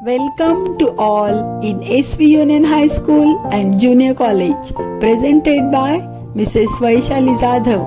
Welcome to all in SV Union High School and Junior College, presented by Mrs. Vaishali Jadhav.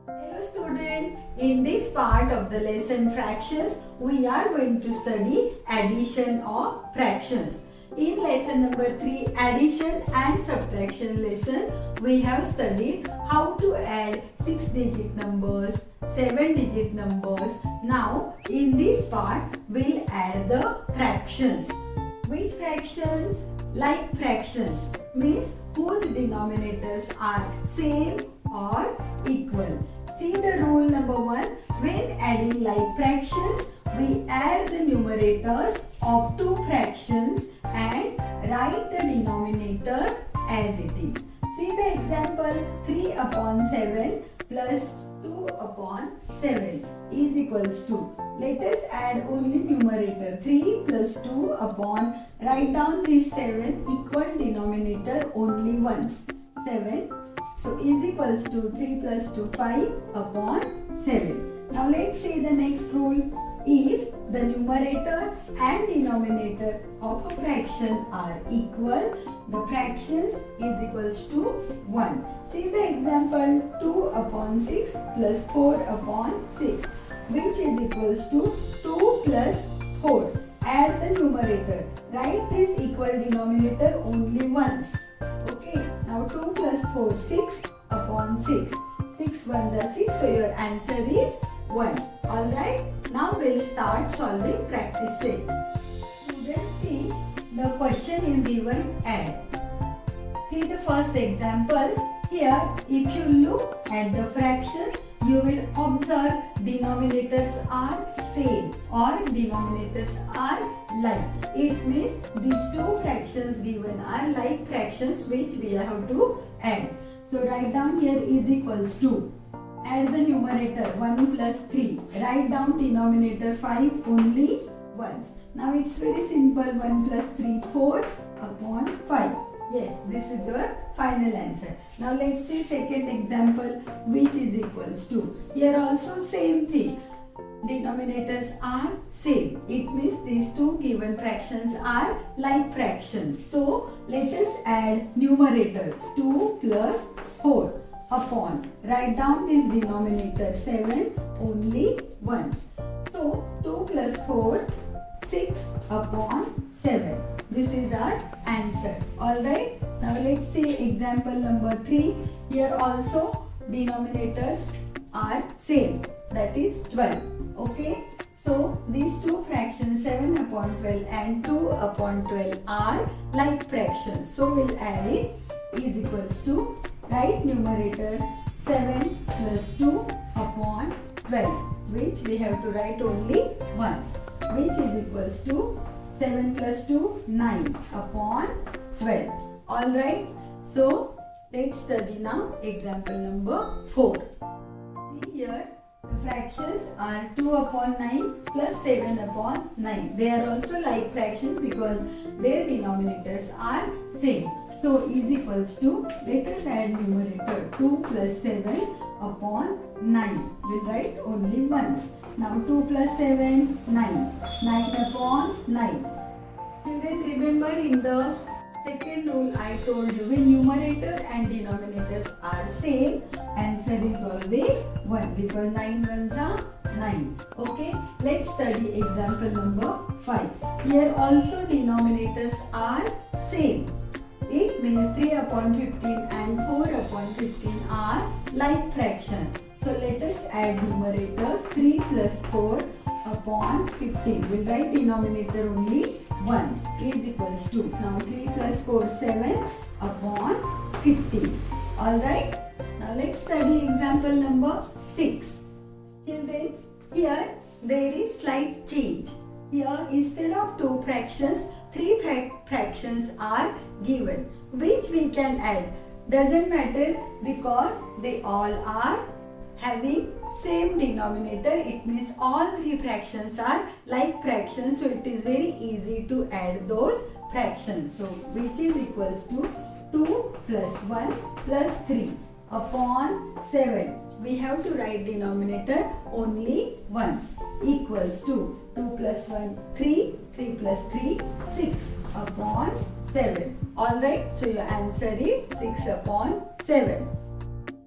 Hello student, in this part of the lesson fractions, we are going to study addition of fractions. In lesson number 3, addition and subtraction lesson, we have studied how to add 6-digit numbers, 7-digit numbers. Now, in this part, we'll add the fractions. Which fractions? Like fractions, means whose denominators are same or equal. See the rule number 1. When adding like fractions, we add the numerators of two fractions and write the denominator as it is. See the example, 3 upon 7 plus 2 upon 7 is equals to. Let us add only numerator 3 plus 2 upon, write down this 7 equal denominator only once. 7. So is equals to 3 plus 2, 5 upon 7. Now let's see the next rule. If the numerator and denominator of a fraction are equal, the fractions is equals to 1. See the example, 2 upon 6 plus 4 upon 6, which is equals to 2 plus 4. Add the numerator. Write this equal denominator only once. Okay. Now 2 plus 4, 6 upon 6. 6 ones are 6, so your answer is 1. Alright, now we'll start solving practice set. Students, see the question is given add. See the first example. Here, if you look at the fractions, you will observe denominators are same or denominators are like. It means these two fractions given are like fractions which we have to add. So write down here is equals to. Add the numerator 1 plus 3. Write down denominator 5 only once. Now it's very simple. 1 plus 3, 4 upon 5. Yes, this is your final answer. Now let's see second example, which is equals to. Here also same thing. Denominators are same. It means these two given fractions are like fractions. So let us add numerator 2 plus 4 upon. Write down this denominator 7 only once. So 2 plus 4, 6 upon 7. This is our answer. Alright. Now let's see example number 3. Here also denominators are same. That is 12. Okay. So these two fractions 7 upon 12 and 2 upon 12 are like fractions. So we'll add it is equals to. Write numerator 7 plus 2 upon 12, which we have to write only once, which is equals to 7 plus 2, 9 upon 12. Alright, so let's study now example number 4. See here, the fractions are 2 upon 9 plus 7 upon 9. They are also like fractions because their denominators are same. So is equals to, let us add numerator 2 plus 7 upon 9. We'll write only once. Now 2 plus 7, 9. 9 upon 9. Children, remember in the second rule I told you, when numerator and denominators are same, answer is always 1 because 9 ones are 9. Okay, let's study example number 5. Here also denominators are same. It means 3 upon 15 and 4 upon 15 are like fractions. So let us add numerators 3 plus 4 upon 15. We'll write denominator only once is equals to. Now 3 plus 4, 7 upon 15. Alright. Now let's study example number 6. Children, here there is slight change. Here instead of two fractions, three fractions are given, which we can add. Doesn't matter because they all are having same denominator. It means all three fractions are like fractions, so it is very easy to add those fractions. So which is equals to 2 plus 1 plus 3 upon 7. we have to write denominator only once. Equals to 2 plus 1, 3, 3 plus 3, 6 upon 7. Alright, so your answer is 6 upon 7.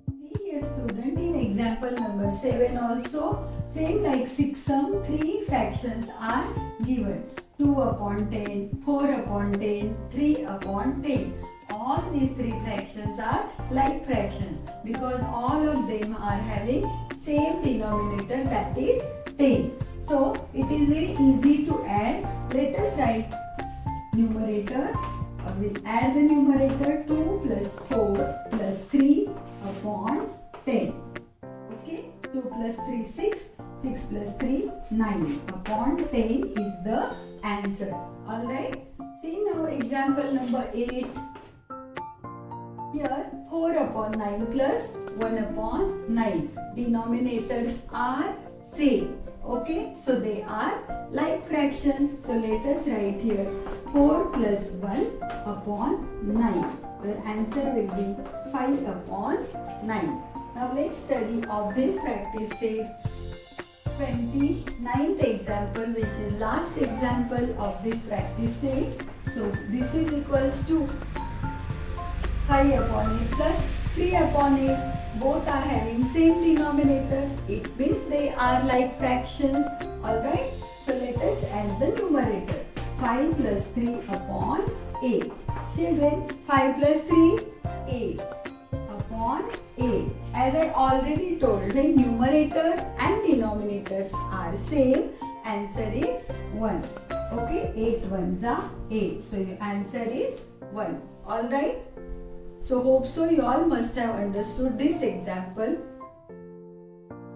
See here student, in example number 7 also, same like 6 sum, 3 fractions are given. 2 upon 10, 4 upon 10, 3 upon 10. All these 3 fractions are like fractions because all of them are having same denominator, that is 10. So it is very easy to add. Let us write numerator. We'll add the numerator 2 plus 4 plus 3 upon 10. Okay, 2 plus 3 6, 6 plus 3 9 upon 10 is the answer. Alright, see now example number 8. Here 4 upon 9 plus 1 upon 9. Denominators are same. Okay, so they are like fraction. So let us write here 4 plus 1 upon 9. Your answer will be 5 upon 9. Now let's study of this practice set 29th example, which is last example of this practice set. So this is equals to 5 upon 8 plus 3 upon 8. Both are having same denominators. It means they are like fractions. Alright. So let us add the numerator. 5 plus 3 upon 8. Children, 5 plus 3, 8 upon 8. As I already told, when numerator and denominators are same, answer is 1. Okay, 8 ones are 8. So your answer is 1. Alright. So hope so you all must have understood this example.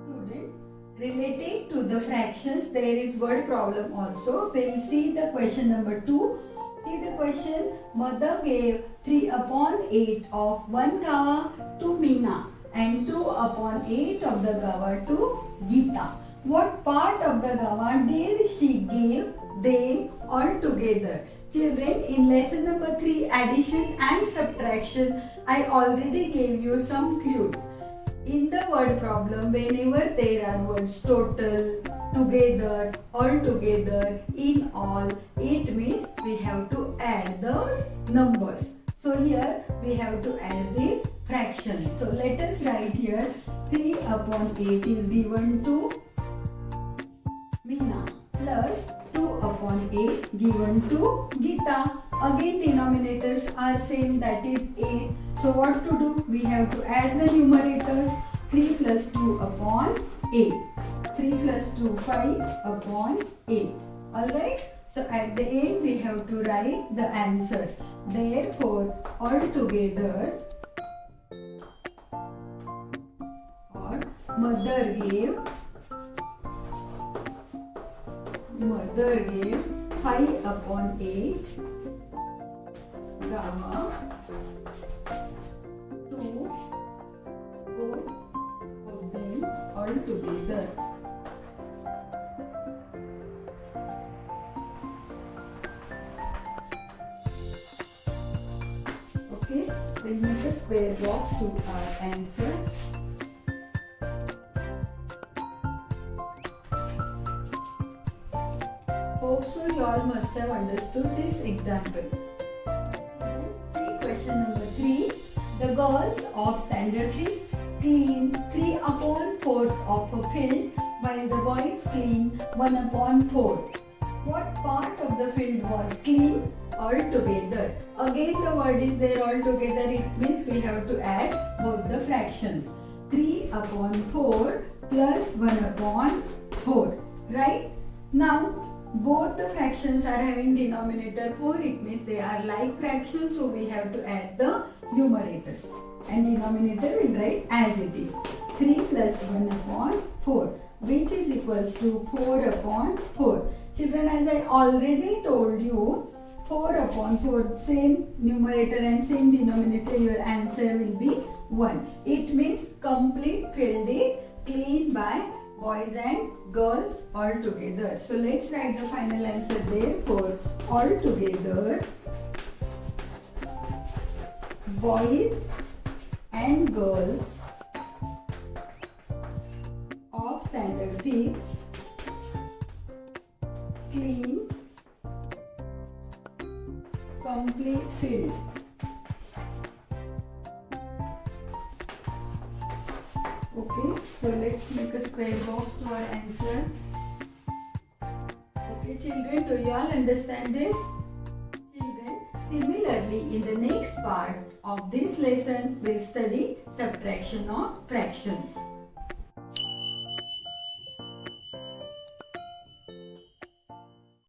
Student, related to the fractions, there is word problem also. We'll see the question number 2. See the question. Mother gave 3 upon 8 of 1 gawa to Meena and 2 upon 8 of the gawa to Geeta. What part of the gawa did she give them all together? Children, in lesson number 3, addition and subtraction, I already gave you some clues. In the word problem, whenever there are words total, together, all together, in all, it means we have to add those numbers. So here we have to add these fractions. So let us write here 3 upon 8 is given to Meena plus 2 upon 8 given to Geeta. Again denominators are same, that is 8. So what to do? We have to add the numerators. 3 plus 2 upon 8. 3 plus 2, 5 upon 8. Alright. So at the end we have to write the answer. Therefore altogether, or mother gave 5 upon 8 gamma to both of them all together. Okay, we'll make a square box to our answer. Hope so you all must have understood this example. See question number 3. The girls of standard 3 clean 3 upon 4 of a field while the boys clean 1 upon 4. What part of the field was clean? Altogether. Again the word is there altogether. It means we have to add both the fractions. 3 upon 4 plus 1 upon 4. Right? Now both the fractions are having denominator 4. It means they are like fractions. So we have to add the numerators. And denominator will write as it is. 3 plus 1 upon 4. Which is equals to 4 upon 4. Children, as I already told you, 4 upon 4, same numerator and same denominator, your answer will be 1. It means complete field is cleaned by boys and girls all together. So let's write the final answer there. For all together, boys and girls big, clean, complete field. Okay, so let's make a square box to our answer. Okay, children, do you all understand this? Children, similarly, in the next part of this lesson, we'll study subtraction of fractions.